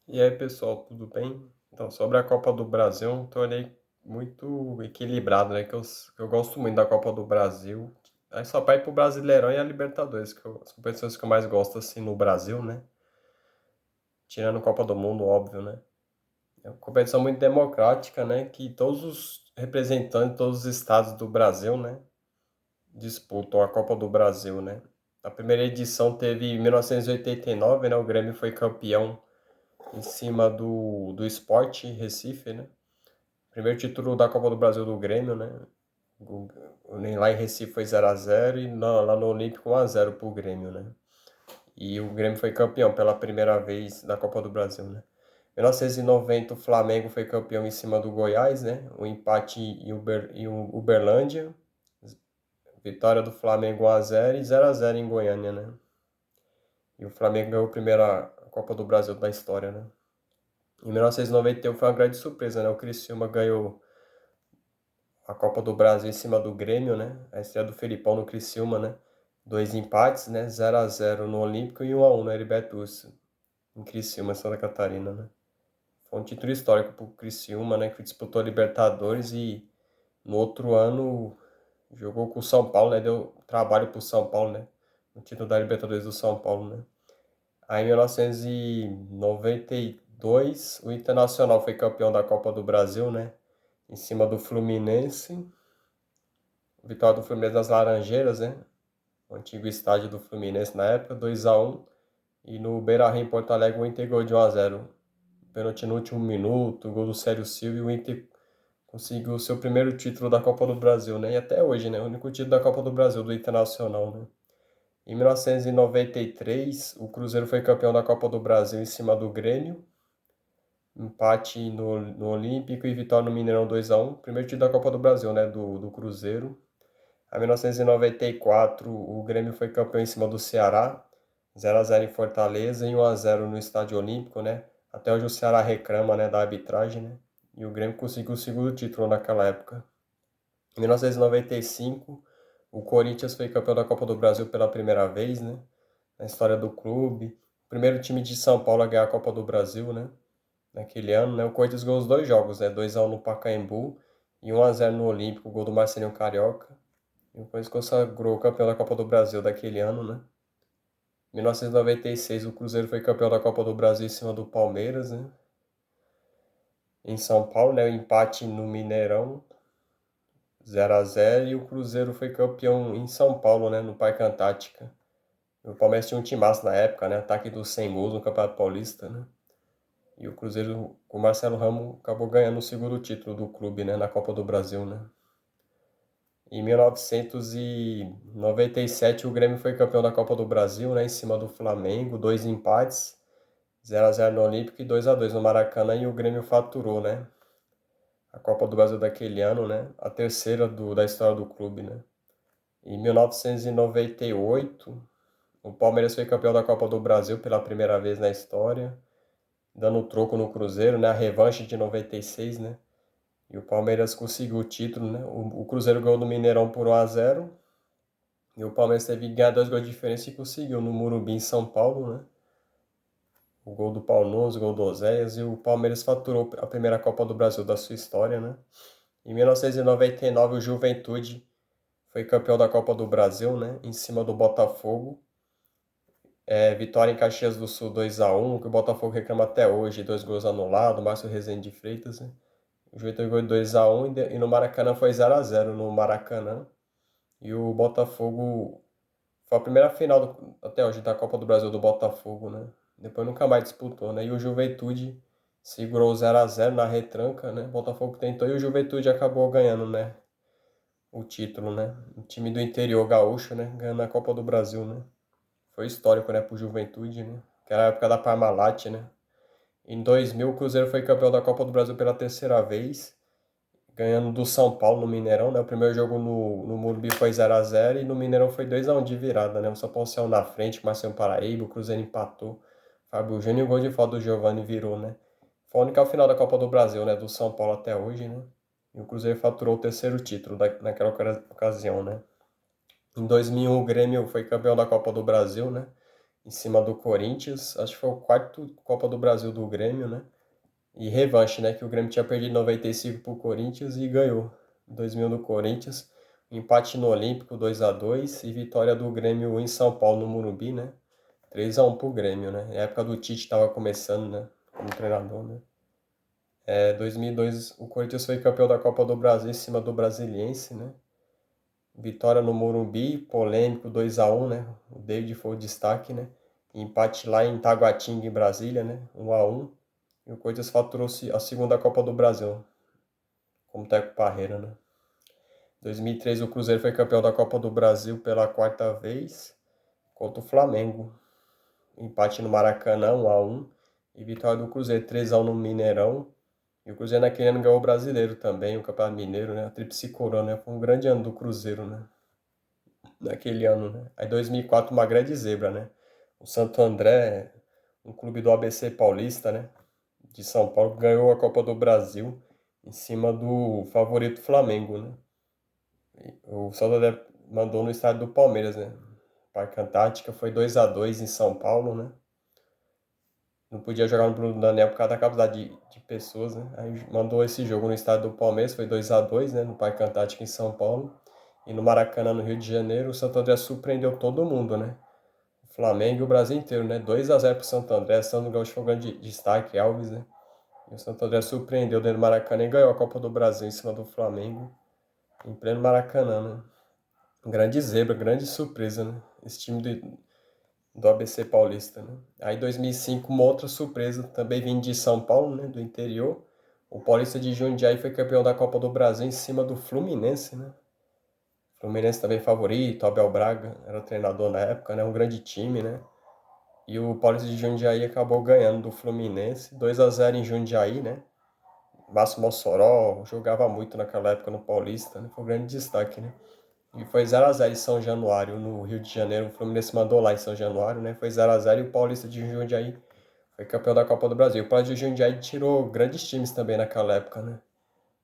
E aí, pessoal, tudo bem? Então, sobre a Copa do Brasil, um torneio muito equilibrado, né? Que eu gosto muito da Copa do Brasil. Aí só para ir pro Brasileirão e a Libertadores, as competições que eu mais gosto, assim, no Brasil, né? Tirando a Copa do Mundo, óbvio, né? É uma competição muito democrática, né? Que todos os representantes, todos os estados do Brasil, né? Disputam a Copa do Brasil, né? A primeira edição teve em 1989, né? O Grêmio foi campeão em cima do Sport Recife, né? Primeiro título da Copa do Brasil do Grêmio, né? O- Lá em Recife foi 0-0 e lá no Olímpico 1-0 pro Grêmio, né? E o Grêmio foi campeão pela primeira vez da Copa do Brasil, né? Em 1990 o Flamengo foi campeão em cima do Goiás, né? O empate em Uberlândia. Vitória do Flamengo 1-0 e 0-0 em Goiânia, né? E o Flamengo ganhou a primeira Copa do Brasil da história, né? Em 1991 foi uma grande surpresa, né? O Criciúma ganhou a Copa do Brasil em cima do Grêmio, né? A estreia do Felipão no Criciúma, né? Dois empates, né? 0-0 no Olímpico e 1-1 no Heriberto Urso, em Criciúma, Santa Catarina, né? Foi um título histórico pro Criciúma, né? Que disputou a Libertadores e no outro ano jogou com o São Paulo, né? Deu trabalho pro São Paulo, né? O título da Libertadores do São Paulo, né? Aí em 1992 o Internacional foi campeão da Copa do Brasil, né? Em cima do Fluminense. Vitória do Fluminense nas Laranjeiras, né? O antigo estádio do Fluminense na época, 2-1. E no Beira-Rio, em Porto Alegre, o Inter ganhou de 1-0. Pênalti no último minuto, gol do Célio Silva e o Inter conseguiu o seu primeiro título da Copa do Brasil, né? E até hoje, né? O único título da Copa do Brasil do Internacional, né? Em 1993, o Cruzeiro foi campeão da Copa do Brasil em cima do Grêmio. Empate no Olímpico e vitória no Mineirão 2-1. Primeiro título da Copa do Brasil, né? Do Cruzeiro. Em 1994, o Grêmio foi campeão em cima do Ceará, 0-0 em Fortaleza e 1-0 no Estádio Olímpico, né? Até hoje o Ceará reclama, né, da arbitragem, né? E o Grêmio conseguiu o segundo título naquela época. Em 1995, o Corinthians foi campeão da Copa do Brasil pela primeira vez, né? Na história do clube. O primeiro time de São Paulo a ganhar a Copa do Brasil, né? Naquele ano, né? O Corinthians ganhou os dois jogos, né? 2-1 no Pacaembu e 1-0 no Olímpico, gol do Marcelinho Carioca. E depois consagrou campeão da Copa do Brasil daquele ano, né? Em 1996, o Cruzeiro foi campeão da Copa do Brasil em cima do Palmeiras, né? Em São Paulo, né? O empate no Mineirão, 0-0. E o Cruzeiro foi campeão em São Paulo, né? No Parque Antártica. O Palmeiras tinha um timaço na época, né? Ataque dos 100 gols no Campeonato Paulista, né? E o Cruzeiro, com o Marcelo Ramos, acabou ganhando o segundo título do clube, né? Na Copa do Brasil, né? Em 1997, o Grêmio foi campeão da Copa do Brasil, né, em cima do Flamengo, dois empates, 0-0 no Olímpico e 2-2 no Maracanã, e o Grêmio faturou, né, a Copa do Brasil daquele ano, né, a terceira da história do clube, né. Em 1998, o Palmeiras foi campeão da Copa do Brasil pela primeira vez na história, dando troco no Cruzeiro, né, a revanche de 96, né. E o Palmeiras conseguiu o título, né? O Cruzeiro ganhou no Mineirão por 1-0. E o Palmeiras teve que ganhar dois gols de diferença e conseguiu no Morumbi em São Paulo, né? O gol do Paunoso, o gol do Oséias. E o Palmeiras faturou a primeira Copa do Brasil da sua história, né? Em 1999, o Juventude foi campeão da Copa do Brasil, né? Em cima do Botafogo. Vitória em Caxias do Sul 2-1, que o Botafogo reclama até hoje. Dois gols anulados, Márcio Rezende de Freitas, né? O Juventude ganhou 2-1 e no Maracanã foi 0-0 no Maracanã. E o Botafogo foi a primeira final até hoje da Copa do Brasil do Botafogo, né? Depois nunca mais disputou, né? E o Juventude segurou 0-0 na retranca, né? O Botafogo tentou e o Juventude acabou ganhando, né? O título, né? O time do interior gaúcho, né? Ganhando a Copa do Brasil, né? Foi histórico, né? Pro Juventude, né? Que era a época da Parmalat, né? Em 2000, o Cruzeiro foi campeão da Copa do Brasil pela terceira vez, ganhando do São Paulo no Mineirão, né? O primeiro jogo no Morumbi foi 0-0 e no Mineirão foi 2-1 de virada, né? O São Paulo saiu na frente, Marcelo Paraíba, o Cruzeiro empatou. Fábio Júnior e o gol de falta do Giovani virou, né? Foi a única final da Copa do Brasil, né? Do São Paulo até hoje, né? E o Cruzeiro faturou o terceiro título naquela ocasião, né? Em 2001, o Grêmio foi campeão da Copa do Brasil, né? em cima do Corinthians. Acho que foi o quarto Copa do Brasil do Grêmio, né? E revanche, né? Que o Grêmio tinha perdido em 95 pro Corinthians e ganhou. 2000 do Corinthians. Empate no Olímpico, 2-2. E vitória do Grêmio em São Paulo, no Morumbi, né? 3-1 pro Grêmio, né? Na época do Tite tava começando, né? Como treinador, né? 2002, o Corinthians foi campeão da Copa do Brasil em cima do Brasiliense, né? Vitória no Morumbi, polêmico, 2-1, né? O David foi o destaque, né? Empate lá em Taguatinga, em Brasília, né? 1-1. E o Corinthians faturou a segunda Copa do Brasil, como técnico Parreira, né? 2003, o Cruzeiro foi campeão da Copa do Brasil pela quarta vez contra o Flamengo. Empate no Maracanã, 1-1. E vitória do Cruzeiro, 3-1 no Mineirão. E o Cruzeiro naquele ano ganhou o Brasileiro também, o Campeonato Mineiro, né? A Tríplice Coroa, né? Foi um grande ano do Cruzeiro, né? Naquele ano, né? Aí 2004, uma grande zebra, né? O Santo André, um clube do ABC Paulista, né? De São Paulo, ganhou a Copa do Brasil em cima do favorito Flamengo, né? O Santo André mandou no estádio do Palmeiras, né? Parque Antártica, foi 2-2 em São Paulo, né? Não podia jogar no Bruno Daniel por causa da capacidade de pessoas, né? Aí mandou esse jogo no estádio do Palmeiras, foi 2-2, né? No Parque Antártica em São Paulo. E no Maracanã, no Rio de Janeiro, o Santo André surpreendeu todo mundo, né? O Flamengo e o Brasil inteiro, né? 2-0 pro Santo André, Sandro Gaúcho foi um grande destaque, Alves, né? E o Santo André surpreendeu dentro do Maracanã e ganhou a Copa do Brasil em cima do Flamengo, em pleno Maracanã, né? Grande zebra, grande surpresa, né? Esse time do ABC Paulista, né? Aí 2005, uma outra surpresa, também vindo de São Paulo, né? Do interior. O Paulista de Jundiaí foi campeão da Copa do Brasil em cima do Fluminense, né? Fluminense também favorito, Abel Braga era o treinador na época, né? Um grande time, né? E o Paulista de Jundiaí acabou ganhando do Fluminense, 2-0 em Jundiaí, né? Márcio Mossoró jogava muito naquela época no Paulista, né? Foi um grande destaque, né? E foi 0-0 em São Januário, no Rio de Janeiro. O Fluminense mandou lá em São Januário, né? Foi 0-0 e o Paulista de Jundiaí foi campeão da Copa do Brasil. O Paulista de Jundiaí tirou grandes times também naquela época, né?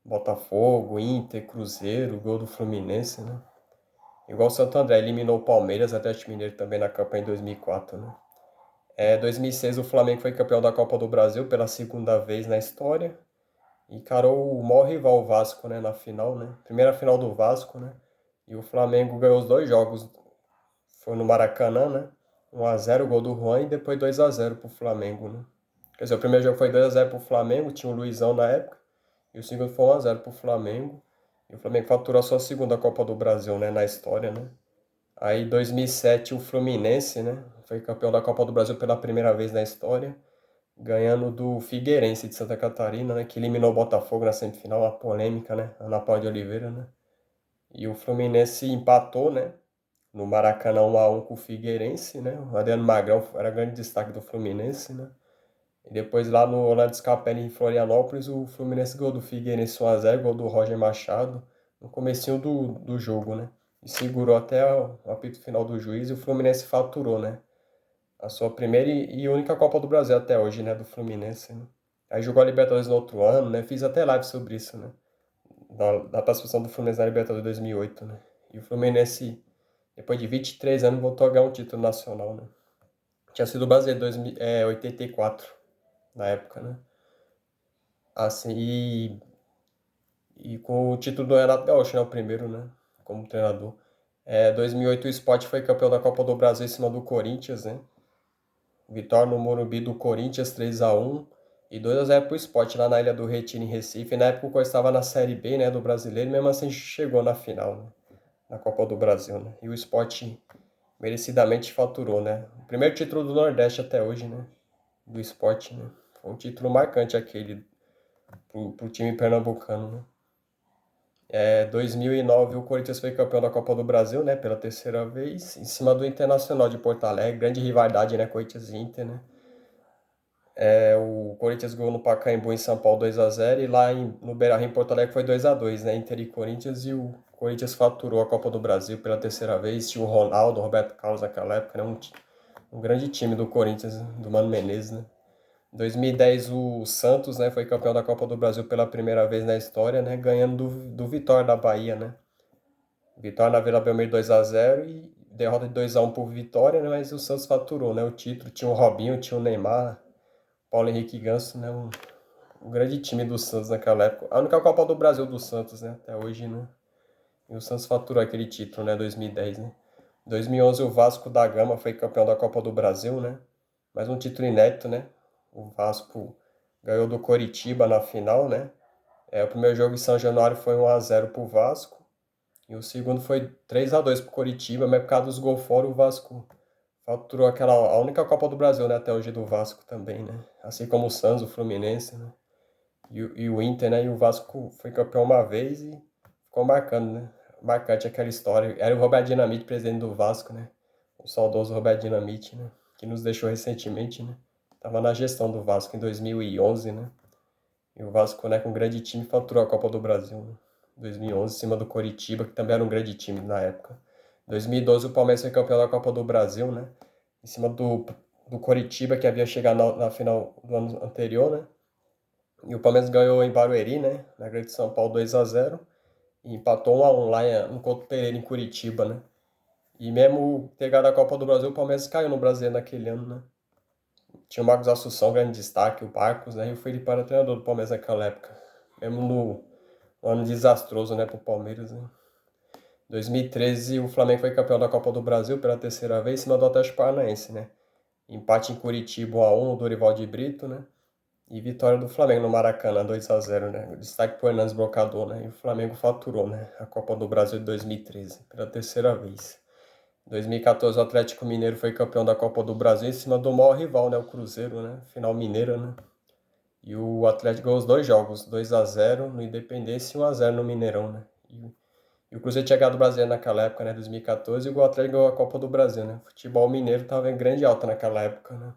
Botafogo, Inter, Cruzeiro, gol do Fluminense, né? Igual o Santo André eliminou o Palmeiras, Atlético Mineiro também na campanha em 2004, né? 2006 o Flamengo foi campeão da Copa do Brasil pela segunda vez na história. E encarou o maior rival, o Vasco, né, na final, né? Primeira final do Vasco, né? E o Flamengo ganhou os dois jogos. Foi no Maracanã, né? 1-0, gol do Juan, e depois 2-0 pro Flamengo, né? Quer dizer, o primeiro jogo foi 2-0 pro Flamengo, tinha o Luizão na época. E o segundo foi 1-0 pro Flamengo. E o Flamengo faturou a sua segunda Copa do Brasil, né? Na história, né? Aí, em 2007, o Fluminense, né? Foi campeão da Copa do Brasil pela primeira vez na história, ganhando do Figueirense de Santa Catarina, né? Que eliminou o Botafogo na semifinal, uma polêmica, né? Ana Paula de Oliveira, né? E o Fluminense empatou, né? No Maracanã 1-1 com o Figueirense, né? O Adriano Magrão era grande destaque do Fluminense, né? E depois lá no Orlando Scapelli em Florianópolis, o Fluminense ganhou do Figueirense 1-0, gol do Roger Machado, no comecinho do jogo, né? E segurou até o apito final do juiz e o Fluminense faturou, né? A sua primeira e única Copa do Brasil até hoje, né? Do Fluminense, né? Aí jogou a Libertadores no outro ano, né? Fiz até live sobre isso, né? Da participação do Fluminense na Libertadores 2008, né? E o Fluminense, depois de 23 anos, voltou a ganhar um título nacional, né? Tinha sido o brasileiro em 84, na época, né? Assim, e com o título do Renato Gaúcho, né? O primeiro, né? Como treinador. 2008 o Sport foi campeão da Copa do Brasil em cima do Corinthians, né? Vitória no Morumbi do Corinthians 3-1 e 2-0 pro Sport lá na Ilha do Retiro, em Recife. E na época o Corinthians estava na Série B, né? Do Brasileiro, mesmo assim chegou na final, né? Na Copa do Brasil, né? E o Sport merecidamente faturou, né? O primeiro título do Nordeste até hoje, né? Do Sport, né? Foi um título marcante aquele pro time pernambucano, né? 2009 o Corinthians foi campeão da Copa do Brasil, né? Pela terceira vez, em cima do Internacional de Porto Alegre. Grande rivalidade, né? Corinthians e Inter, né? O Corinthians ganhou no Pacaembu em São Paulo 2-0 e lá no Beira-Rio em Porto Alegre foi 2-2, né? Inter e Corinthians, e o Corinthians faturou a Copa do Brasil pela terceira vez. Tinha o Ronaldo, o Roberto Carlos naquela época, né? Um grande time do Corinthians, do Mano Menezes, né? Em 2010 o Santos, né, foi campeão da Copa do Brasil pela primeira vez na história, né? Ganhando do Vitória da Bahia, né? Vitória na Vila Belmiro 2-0 e derrota de 2-1 por Vitória, né? Mas o Santos faturou, né? O título, tinha o Robinho, tinha o Neymar, Paulo Henrique Ganso, né? Um grande time do Santos naquela época. A única Copa do Brasil do Santos, né? Até hoje, né? E o Santos faturou aquele título, né? 2010, né? 2011 o Vasco da Gama foi campeão da Copa do Brasil, né? Mais um título inédito, né? O Vasco ganhou do Coritiba na final, né? O primeiro jogo em São Januário foi 1-0 pro Vasco. E o segundo foi 3-2 pro Coritiba, mas por causa dos gols fora, o Vasco faturou a única Copa do Brasil, né? Até hoje do Vasco também, né? Assim como o Santos, o Fluminense, né? E o Inter, né? E o Vasco foi campeão uma vez e ficou marcando, né? Marcante aquela história. Era o Roberto Dinamite, presidente do Vasco, né? O saudoso Roberto Dinamite, né? Que nos deixou recentemente, né? Tava na gestão do Vasco em 2011, né? E o Vasco, né, com um grande time, faturou a Copa do Brasil, né? 2011, em cima do Coritiba, que também era um grande time na época. 2012, o Palmeiras foi campeão da Copa do Brasil, né? Em cima do Coritiba, que havia chegado na final do ano anterior, né? E o Palmeiras ganhou em Barueri, né? Na Grande São Paulo 2-0. E empatou 1-1 lá no Couto Pereira, em Curitiba, né? E mesmo ter ganhado a Copa do Brasil, o Palmeiras caiu no Brasileiro naquele ano, né? Tinha o Marcos Assunção, grande destaque, o Barcos, né? E o Felipe era treinador do Palmeiras naquela época. Mesmo no ano desastroso, né, pro Palmeiras, né? 2013, o Flamengo foi campeão da Copa do Brasil pela terceira vez, em cima do Atlético Paranaense, né? Empate em Curitiba 1-1, o Dorival de Brito, né? E vitória do Flamengo no Maracanã, 2-0, né? Destaque pro Hernandes Brocador, né? E o Flamengo faturou, né? A Copa do Brasil de 2013, pela terceira vez. Em 2014, o Atlético Mineiro foi campeão da Copa do Brasil em cima do maior rival, né? O Cruzeiro, né? Final mineira, né? E o Atlético ganhou os dois jogos, 2-0 no Independência e 1-0 no Mineirão, né? E o Cruzeiro tinha ganhado o Brasileiro naquela época, né? 2014, e o Atlético ganhou a Copa do Brasil, né? O futebol mineiro estava em grande alta naquela época, né?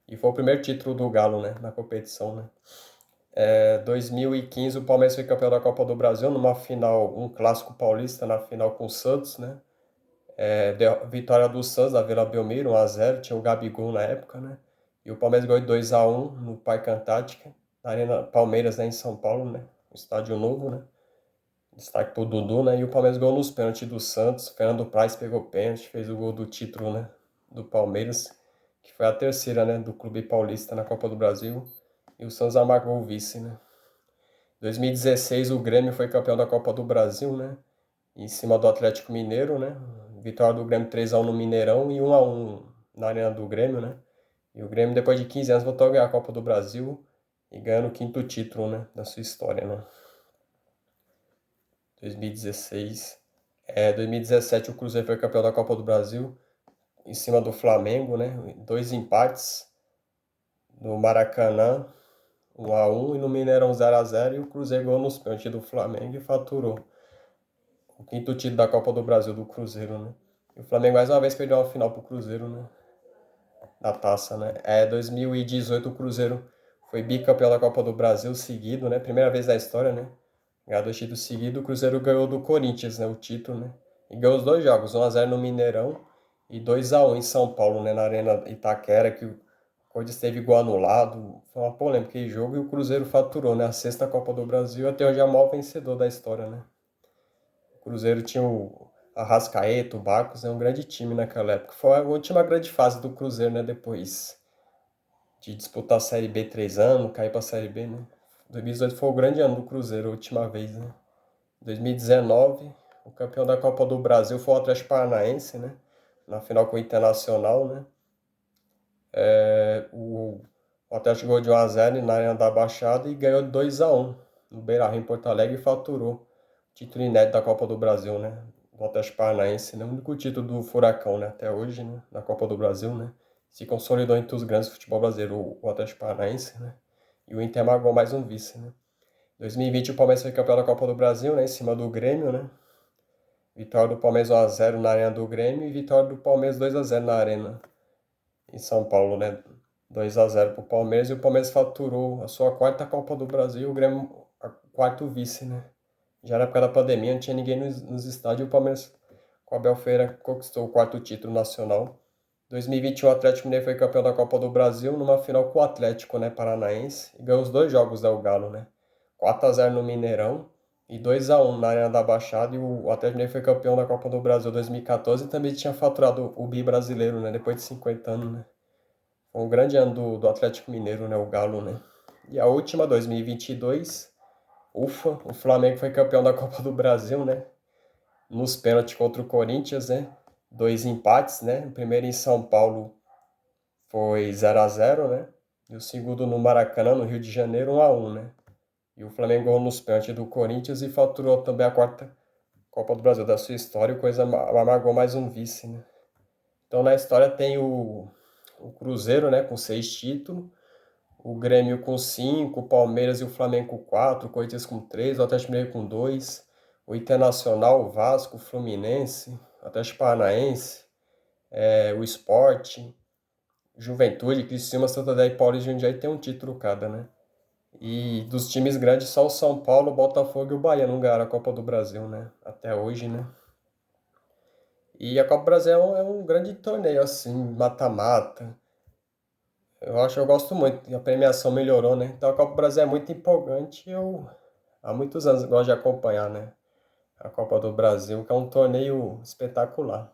E foi o primeiro título do Galo, né? Na competição, né? 2015, o Palmeiras foi campeão da Copa do Brasil numa final, um clássico paulista na final com o Santos, né? Vitória do Santos na Vila Belmiro, 1-0, tinha o Gabigol na época, né? E o Palmeiras ganhou 2-1 no Parque Antártica, na Arena Palmeiras, né, em São Paulo, né? Um estádio novo, né? Destaque pro Dudu, né? E o Palmeiras ganhou nos pênaltis do Santos. Fernando Praz pegou pênalti, fez o gol do título, né? Do Palmeiras, que foi a terceira, né? Do clube paulista na Copa do Brasil. E o Santos amargou o vice, né? 2016, o Grêmio foi campeão da Copa do Brasil, né? Em cima do Atlético Mineiro, né? Vitória do Grêmio 3-1 no Mineirão e 1-1 na Arena do Grêmio, né? E o Grêmio, depois de 15 anos, voltou a ganhar a Copa do Brasil e ganhando o quinto título, né? Da sua história, né? 2016. 2017, o Cruzeiro foi campeão da Copa do Brasil em cima do Flamengo, né? 2 empates no Maracanã, 1-1, e no Mineirão 0-0, e o Cruzeiro ganhou nos pênaltis do Flamengo e faturou o quinto título da Copa do Brasil do Cruzeiro, né? E o Flamengo mais uma vez perdeu uma final pro Cruzeiro, né? Da taça, né? 2018, o Cruzeiro foi bicampeão da Copa do Brasil seguido, né? Primeira vez na história, né? Ganhou 2 títulos seguidos, o Cruzeiro ganhou do Corinthians, né? O título, né? E ganhou os dois jogos, 1-0 no Mineirão e 2-1 em São Paulo, né? Na Arena Itaquera, que o Corinthians teve gol anulado. Foi uma polêmica aquele jogo, e o Cruzeiro faturou, né? A sexta Copa do Brasil, até hoje é o maior vencedor da história, né? O Cruzeiro tinha o Arrascaeta, o Barcos, né? Um grande time naquela época. Foi a última grande fase do Cruzeiro, né? Depois de disputar a Série B 3 anos, cair pra Série B, né? 2018 foi o grande ano do Cruzeiro, a última vez, né? 2019, o campeão da Copa do Brasil foi o Atlético Paranaense, né? Na final com o Internacional, né? O Atlético ganhou de 1-0 na Arena da Baixada e ganhou de 2-1 no Beira-Rio, em Porto Alegre, e faturou título inédito da Copa do Brasil, né? Do Atlético Paranaense, né? O único título do Furacão, né? Até hoje, né? Na Copa do Brasil, né? Se consolidou entre os grandes do futebol brasileiro, o Atlético Paranaense, né? E o Inter marcou mais um vice, né? 2020, o Palmeiras foi campeão da Copa do Brasil, né? Em cima do Grêmio, né? Vitória do Palmeiras 1-0 na Arena do Grêmio e vitória do Palmeiras 2-0 na Arena em São Paulo, né? 2-0 pro Palmeiras, e o Palmeiras faturou a sua quarta Copa do Brasil, e o Grêmio a quarto vice, né? Já na época da pandemia, não tinha ninguém nos estádios, e o Palmeiras, com o Abel Ferreira, conquistou o quarto título nacional. 2021, o Atlético Mineiro foi campeão da Copa do Brasil numa final com o Atlético, né, Paranaense, e ganhou os dois jogos, né, o Galo, né? 4-0 no Mineirão e 2-1 na Arena da Baixada, e o Atlético Mineiro foi campeão da Copa do Brasil 2014 e também tinha faturado o bi brasileiro, né, depois de 50 anos, né. Foi um grande ano do Atlético Mineiro, né, o Galo, né. E a última, 2022, ufa, o Flamengo foi campeão da Copa do Brasil, né, nos pênaltis contra o Corinthians, né, 2 empates, né, o primeiro em São Paulo foi 0-0, né, e o segundo no Maracanã, no Rio de Janeiro, 1-1, né. E o Flamengo ganhou nos pênaltis do Corinthians e faturou também a quarta Copa do Brasil da sua história, e coisa amargou mais um vice, né. Então na história tem o Cruzeiro, né, com 6 títulos, o Grêmio com 5, o Palmeiras e o Flamengo com 4, o Corinthians com 3, o Atlético Mineiro com 2, o Internacional, o Vasco, o Fluminense, o Atlético Paranaense, o Sport, Juventude, Criciúma, Santa Fé e Paulista e Jundiaí tem um título cada, né. E dos times grandes, só o São Paulo, o Botafogo e o Bahia não ganharam a Copa do Brasil, né, até hoje, né. E a Copa do Brasil é um grande torneio, assim, mata-mata. Eu gosto muito, e a premiação melhorou, né. Então a Copa do Brasil é muito empolgante e eu, há muitos anos, gosto de acompanhar, né, a Copa do Brasil, que é um torneio espetacular.